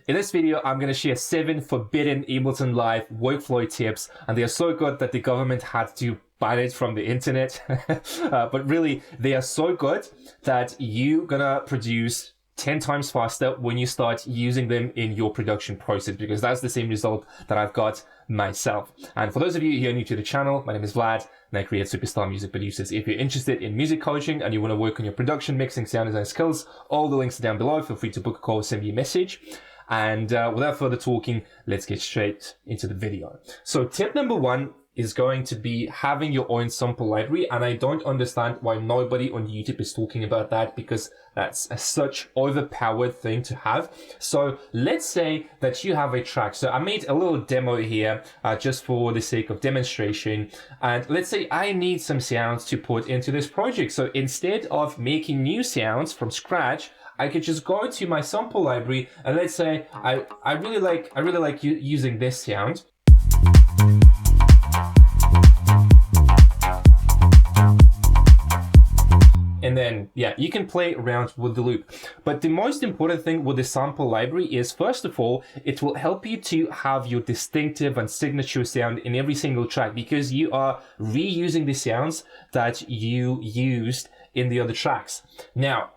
In this video, I'm going to share 7 forbidden Ableton Live workflow tips, and they are so good that the government had to ban it from the internet. But really, they are so good that you're going to produce 10 times faster when you start using them in your production process, because that's the same result that I've got myself. And for those of you who are new to the channel, my name is Vlad, and I create superstar music producers. If you're interested in music coaching and you want to work on your production, mixing, sound design skills, all the links are down below. Feel free to book a call, send me a message. And without further talking, let's get straight into the video. So tip number 1 is going to be having your own sample library. And I don't understand why nobody on YouTube is talking about that, because that's such overpowered thing to have. So let's say that you have a track. So I made a little demo here just for the sake of demonstration. And let's say I need some sounds to put into this project. So instead of making new sounds from scratch, I could just go to my sample library and let's say I really like using this sound. And then, yeah, you can play around with the loop. But the most important thing with the sample library is, first of all, it will help you to have your distinctive and signature sound in every single track, because you are reusing the sounds that you used in the other tracks. Now,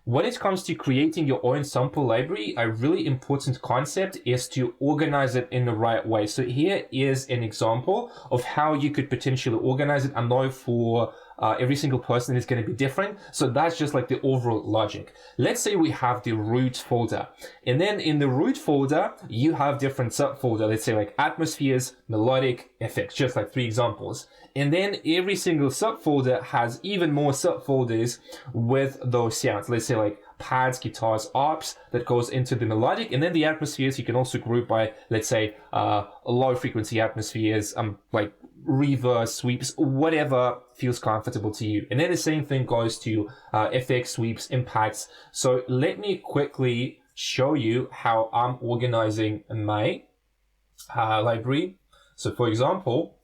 when it comes to creating your own sample library, a really important concept is to organize it in the right way. So here is an example of how you could potentially organize it. I know for every single person is going to be different. So that's just like the overall logic. Let's say we have the root folder. And then in the root folder, you have different subfolder. Let's say like atmospheres, melodic, effects, just like 3 examples. And then every single subfolder has even more subfolders with those sounds. Let's say like pads, guitars, arps that goes into the melodic. And then the atmospheres you can also group by, let's say, low frequency atmospheres, like reverse, sweeps, whatever feels comfortable to you. And then the same thing goes to effects, sweeps, impacts. So let me quickly show you how I'm organizing my library. So for example,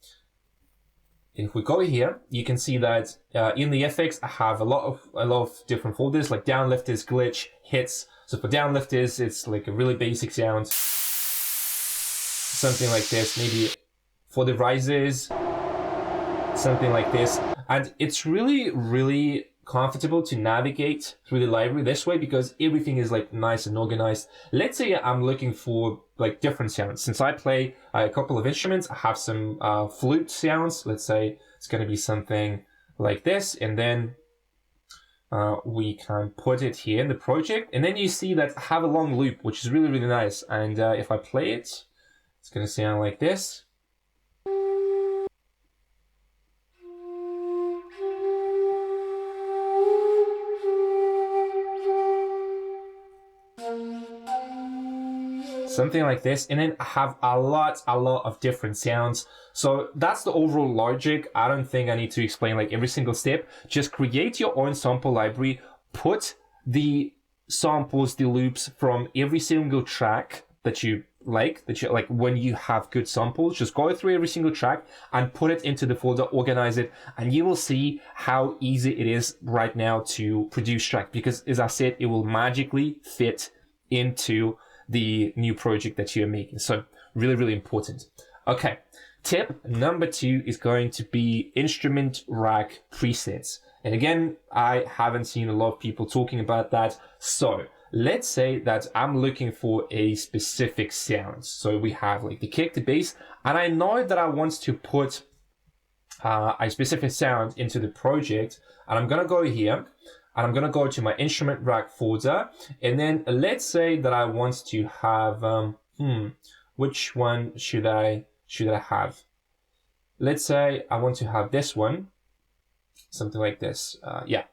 if we go here, you can see that in the effects, I have a lot of different folders like downlifters, glitch, hits. So for downlifters, it's like a really basic sound, something like this. Maybe for the rises, something like this. And it's really, really comfortable to navigate through the library this way, because everything is like nice and organized. Let's say I'm looking for like different sounds. Since I play a couple of instruments, I have some flute sounds. Let's say it's going to be something like this. And then we can put it here in the project. And then you see that I have a long loop, which is really, really nice. And if I play it, it's going to sound like this. Something like this. And then I have a lot of different sounds. So that's the overall logic. I don't think I need to explain like every single step. Just create your own sample library, put the samples, the loops from every single track that you like when you have good samples, just go through every single track and put it into the folder, organize it, and you will see how easy it is right now to produce track, because as I said, it will magically fit into the new project that you're making. So really, really important. Okay. Tip number 2 is going to be instrument rack presets. And again, I haven't seen a lot of people talking about that. So let's say that I'm looking for a specific sound. So we have like the kick, the bass, and I know that I want to put a specific sound into the project. And I'm going to go here. And I'm going to go to my instrument rack folder. And then let's say that I want to have, which one should I have? Let's say I want to have this one, something like this. Yeah.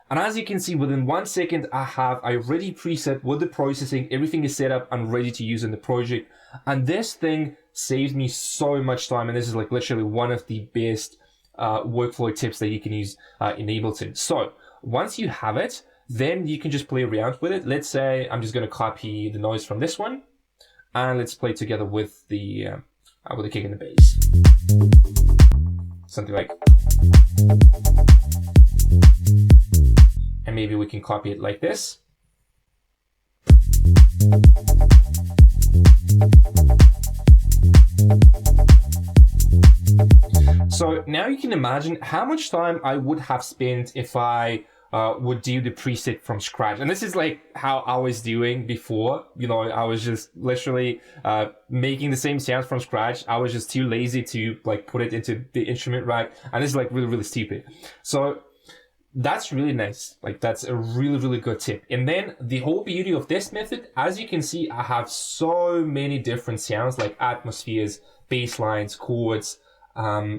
And as you can see, within 1 second, I have a ready preset with the processing. Everything is set up and ready to use in the project. And this thing saves me so much time. And this is like literally one of the best workflow tips that you can use in Ableton. So once you have it, then you can just play around with it. Let's say I'm just going to copy the noise from this one, and let's play together with the kick and the bass. Something like, and maybe we can copy it like this. now you can imagine how much time I would have spent if I would do the preset from scratch. And this is like how I was doing before. You know, I was just literally making the same sounds from scratch. I was just too lazy to like put it into the instrument rack. And this is like really, really stupid. So that's really nice. Like that's a really, really good tip. And then the whole beauty of this method, as you can see, I have so many different sounds like atmospheres, bass lines, chords,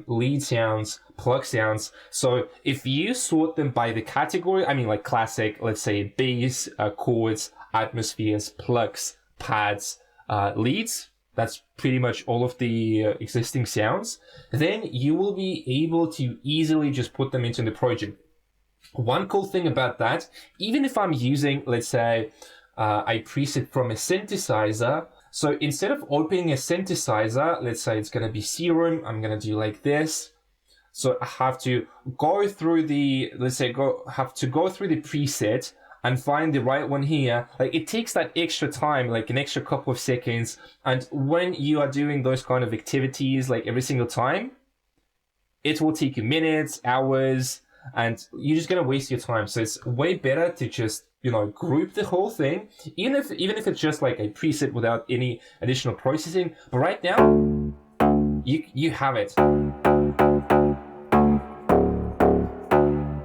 lead sounds, plug sounds. So if you sort them by the category, I mean like classic, let's say bass, chords, atmospheres, plugs, pads, leads, that's pretty much all of the existing sounds, then you will be able to easily just put them into the project. One cool thing about that, even if I'm using, let's say, a preset from a synthesizer, so instead of opening a synthesizer, let's say it's going to be Serum, I'm going to do like this. So I have to go through the, let's say, have to go through the preset and find the right one here. Like it takes that extra time, like an extra couple of seconds. And when you are doing those kind of activities, like every single time, it will take you minutes, hours, and you're just going to waste your time. So it's way better to just, you know, group the whole thing, even if it's just like a preset without any additional processing. But right now, you have it.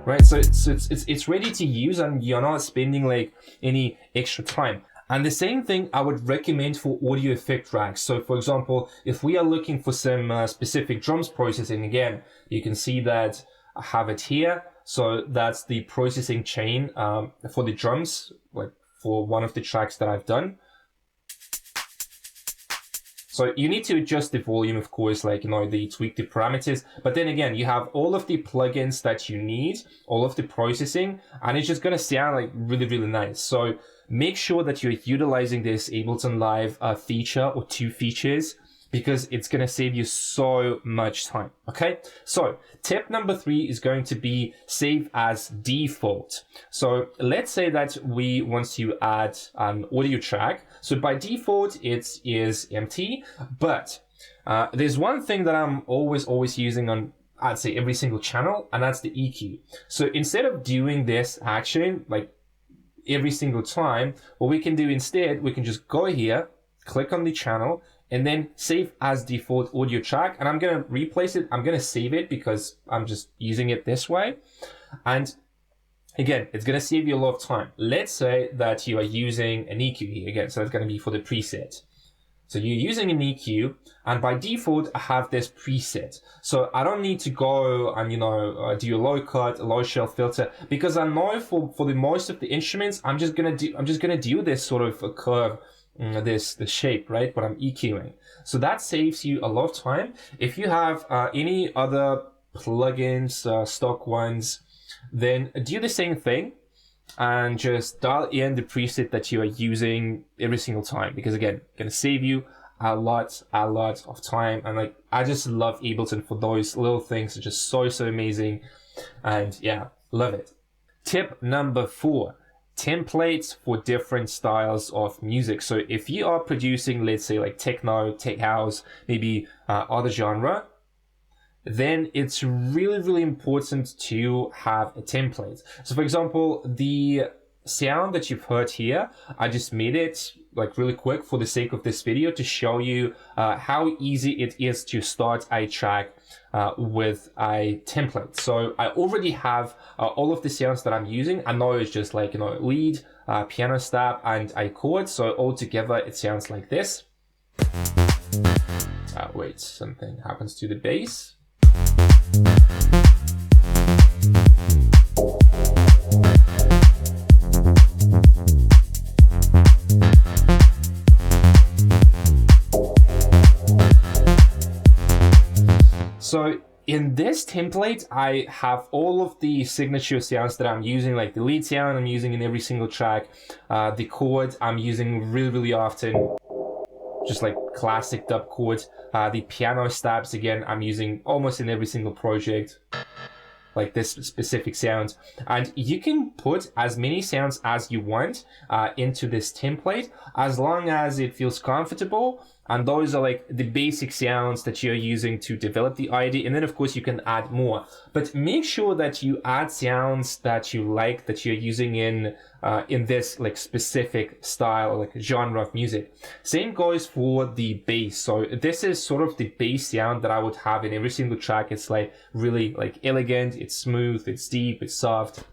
Right, so it's ready to use, and you're not spending like any extra time. And the same thing I would recommend for audio effect tracks. So for example, if we are looking for some specific drums processing, again, you can see that I have it here. So that's the processing chain for the drums, like for one of the tracks that I've done. So you need to adjust the volume, of course, like, you know, tweak the parameters. But then again, you have all of the plugins that you need, all of the processing, and it's just going to sound like really, really nice. So make sure that you're utilizing this Ableton Live feature or two features, because it's going to save you so much time. Okay, so tip number 3 is going to be save as default. So let's say that we want to add an audio track. So by default, it is empty, but there's one thing that I'm always using on, I'd say, every single channel, and that's the EQ. So instead of doing this action like every single time, what we can do instead, we can just go here, click on the channel, and then save as default audio track. And I'm going to replace it. I'm going to save it because I'm just using it this way. And again, it's going to save you a lot of time. Let's say that you are using an EQ here again. So it's going to be for the preset. So you're using an EQ, and by default, I have this preset. So I don't need to go and, you know, do a low cut, a low shelf filter, because I know for the most of the instruments, I'm just going to do this sort of a curve, this shape, right? But I'm EQing. So that saves you a lot of time. If you have any other plugins, stock ones, then do the same thing and just dial in the preset that you are using every single time, because again, gonna save you a lot of time. And like, I just love Ableton for those little things. It's just so amazing, and yeah, love it. Tip number 4, templates for different styles of music. So if you are producing, let's say like techno, tech house, maybe other genre, then it's really important to have a template. So for example, the sound that you've heard here, I just made it like really quick for the sake of this video to show you how easy it is to start a track with a template. So I already have all of the sounds that I'm using. I know it's just like, you know, lead, piano stab, and a chord. So all together it sounds like this. Wait, something happens to the bass. So in this template, I have all of the signature sounds that I'm using, like the lead sound I'm using in every single track, the chord I'm using really often, just like classic dub chords, the piano stabs, again, I'm using almost in every single project, like this specific sound. And you can put as many sounds as you want into this template, as long as it feels comfortable And those are like the basic sounds that you're using to develop the idea. And then of course you can add more, but make sure that you add sounds that you like, that you're using in this like specific style, like genre of music. Same goes for the bass. So this is sort of the bass sound that I would have in every single track. It's like really like elegant, it's smooth, it's deep, it's soft.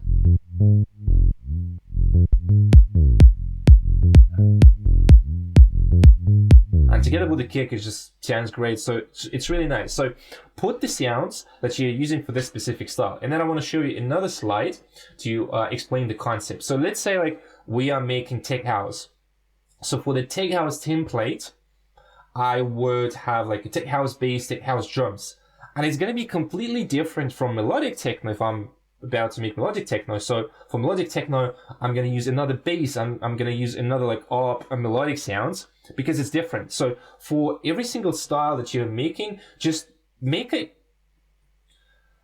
Together with the kick, it just sounds great. So it's really nice. So put the sounds that you're using for this specific style. And then I want to show you another slide to explain the concept. So let's say like we are making tech house. So for the tech house template, I would have like a tech house bass, tech house drums. And it's going to be completely different from melodic techno if I'm about to make melodic techno. So for melodic techno, I'm going to use another bass. I'm going to use another like ARP and melodic sounds because it's different. So for every single style that you're making, just make it.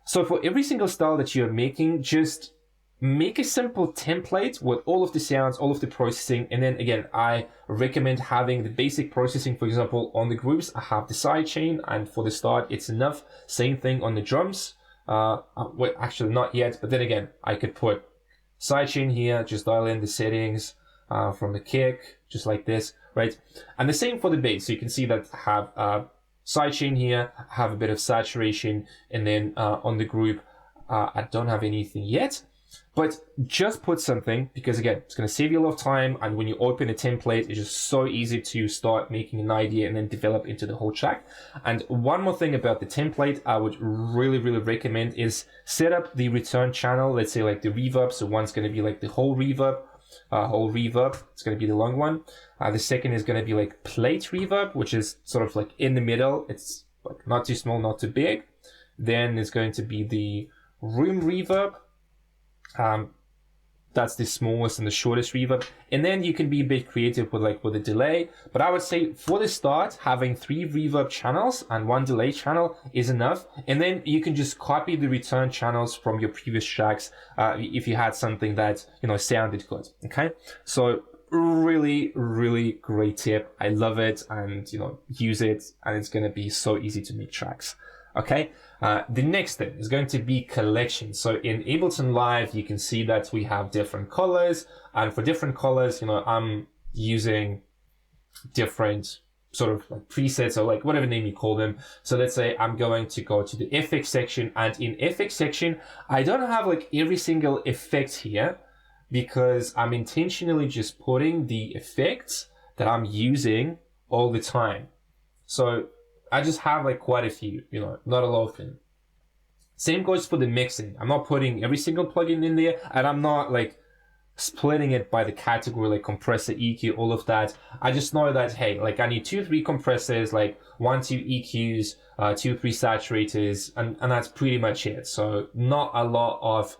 So for every single style that you're making, just make a simple template with all of the sounds, all of the processing. And then again, I recommend having the basic processing. For example, on the groups, I have the sidechain, and for the start, it's enough. Same thing on the drums. Wait, actually not yet, but then again, I could put sidechain here, just dial in the settings from the kick, just like this, right? And the same for the bass. So you can see that I have sidechain here, I have a bit of saturation, and then on the group, I don't have anything yet. But just put something, because again, it's going to save you a lot of time. And when you open a template, it's just so easy to start making an idea and then develop into the whole track. And one more thing about the template, I would really, really recommend is set up the return channel. Let's say like the reverb. So one's going to be like the whole reverb. It's going to be the long one. The second is going to be like plate reverb, which is sort of like in the middle. It's like not too small, not too big. Then it's going to be the room reverb. That's the smallest and the shortest reverb. And then you can be a bit creative with a delay. But I would say for the start, having 3 reverb channels and 1 delay channel is enough. And then you can just copy the return channels from your previous tracks if you had something that, sounded good. Okay. So really, really great tip. I love it, and, use it, and it's going to be so easy to make tracks. Okay. The next thing is going to be collection. So in Ableton Live, you can see that we have different colors, and for different colors, I'm using different sort of like presets, or like whatever name you call them. So let's say I'm going to go to the FX section, and in FX section, I don't have like every single effect here because I'm intentionally just putting the effects that I'm using all the time. So I just have like quite a few, not a lot of them. Same goes for the mixing. I'm not putting every single plugin in there, and I'm not like splitting it by the category, like compressor, EQ, all of that. I just know that, hey, like I need 2-3 compressors, like 1-2 EQs, 2-3 saturators, and that's pretty much it. So not a lot of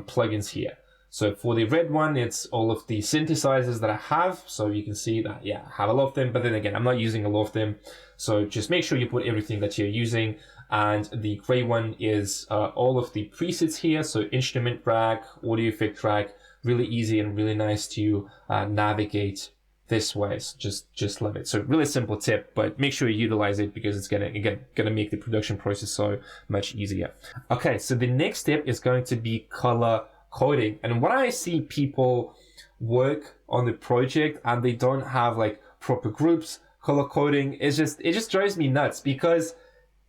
plugins here. So for the red one, it's all of the synthesizers that I have. So you can see that, yeah, I have a lot of them, but then again, I'm not using a lot of them. So just make sure you put everything that you're using. And the gray one is all of the presets here. So instrument rack, audio effect rack, really easy and really nice to navigate this way. So just love it. So really simple tip, but make sure you utilize it because it's gonna make the production process so much easier. Okay, so the next step is going to be color coding. And when I see people work on the project and they don't have like proper groups, color coding, it just drives me nuts, because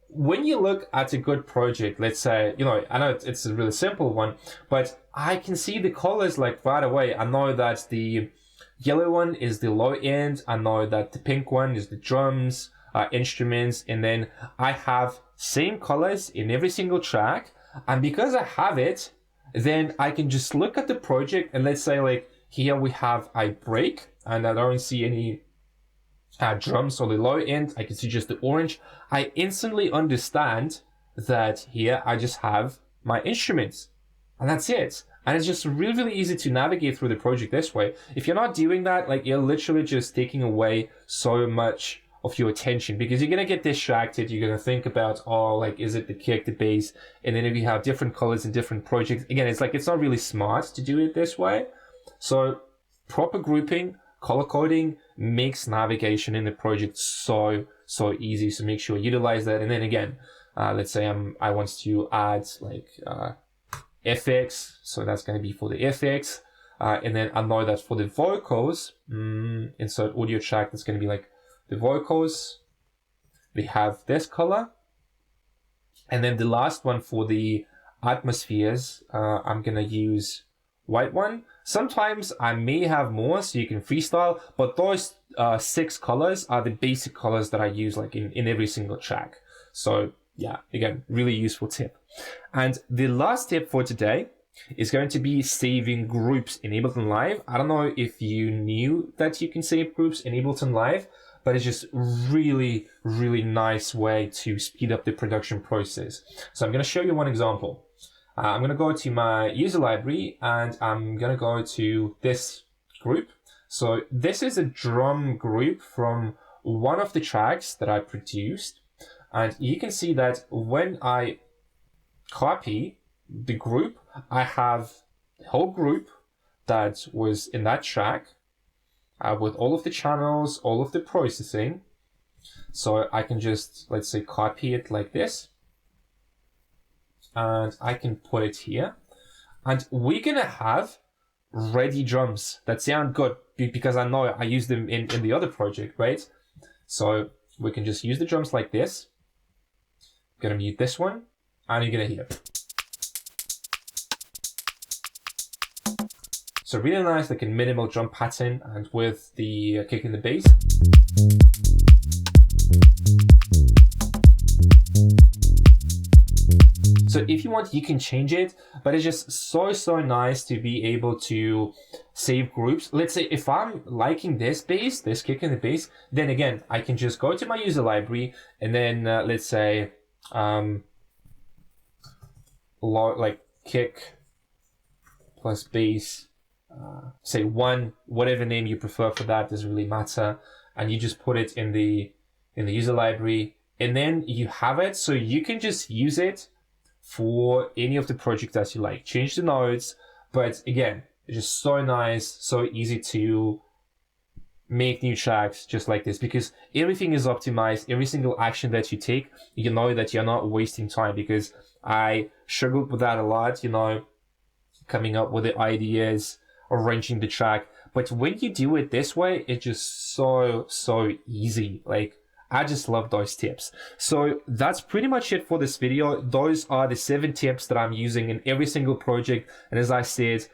when you look at a good project, let's say, I know it's a really simple one, but I can see the colors like right away. I know that the yellow one is the low end. I know that the pink one is the drums, instruments, and then I have same colors in every single track. And because I have it, then I can just look at the project, and let's say like here we have a break, and I don't see any drums on the low end. I can see just the orange. I instantly understand that here I just have my instruments, and that's it. And it's just really, really easy to navigate through the project this way. If you're not doing that, like you're literally just taking away so much of your attention, because you're going to get distracted. You're going to think about, oh, like, is it the kick, the bass? And then if you have different colors in different projects, again, it's not really smart to do it this way. So proper grouping, color coding, makes navigation in the project so easy. So make sure you utilize that. And then again, let's say I want to add like FX, so that's going to be for the FX. And then I know that for the vocals, insert audio track, that's going to be like the vocals. We have this color. And then the last one for the atmospheres, I'm going to use white one. Sometimes I may have more, so you can freestyle, but those 6 colors are the basic colors that I use like in every single track. So yeah, again, really useful tip. And the last tip for today is going to be saving groups in Ableton Live. I don't know if you knew that you can save groups in Ableton Live, but it's just really nice way to speed up the production process. So I'm going to show you one example. I'm going to go to my user library and I'm going to go to this group. So this is a drum group from one of the tracks that I produced. And you can see that when I copy the group, I have the whole group that was in that track with all of the channels, all of the processing. So I can just, let's say, copy it like this. And I can put it here. And we're going to have ready drums that sound good because I know I use them in the other project, right? So we can just use the drums like this. I'm going to mute this one and you're going to hear. So really nice, like a minimal drum pattern and with the kick in the bass. So if you want, you can change it, but it's just so nice to be able to save groups. Let's say if I'm liking this bass, this kick in the bass, then again, I can just go to my user library and then let's say like kick plus bass, say 1, whatever name you prefer for that, doesn't really matter. And you just put it in the user library and then you have it. So you can just use it for any of the projects that you like. Change the nodes, but again, it's just so nice, so easy to make new tracks just like this because everything is optimized. Every single action that you take, you know that you're not wasting time, because I struggled with that a lot, you know, coming up with the ideas, arranging the track. But when you do it this way, it's just so easy. Like, I just love those tips. So that's pretty much it for this video. Those are the 7 tips that I'm using in every single project. And as I said,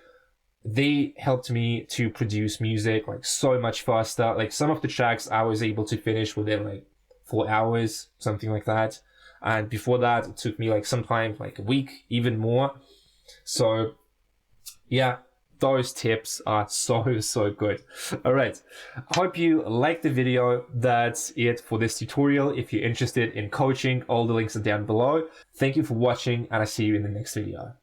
they helped me to produce music like so much faster. Like some of the tracks I was able to finish within like 4 hours, something like that. And before that, it took me like sometimes like a week, even more. So yeah, those tips are so good. All right, I hope you liked the video. That's it for this tutorial. If you're interested in coaching, all the links are down below. Thank you for watching, and I'll see you in the next video.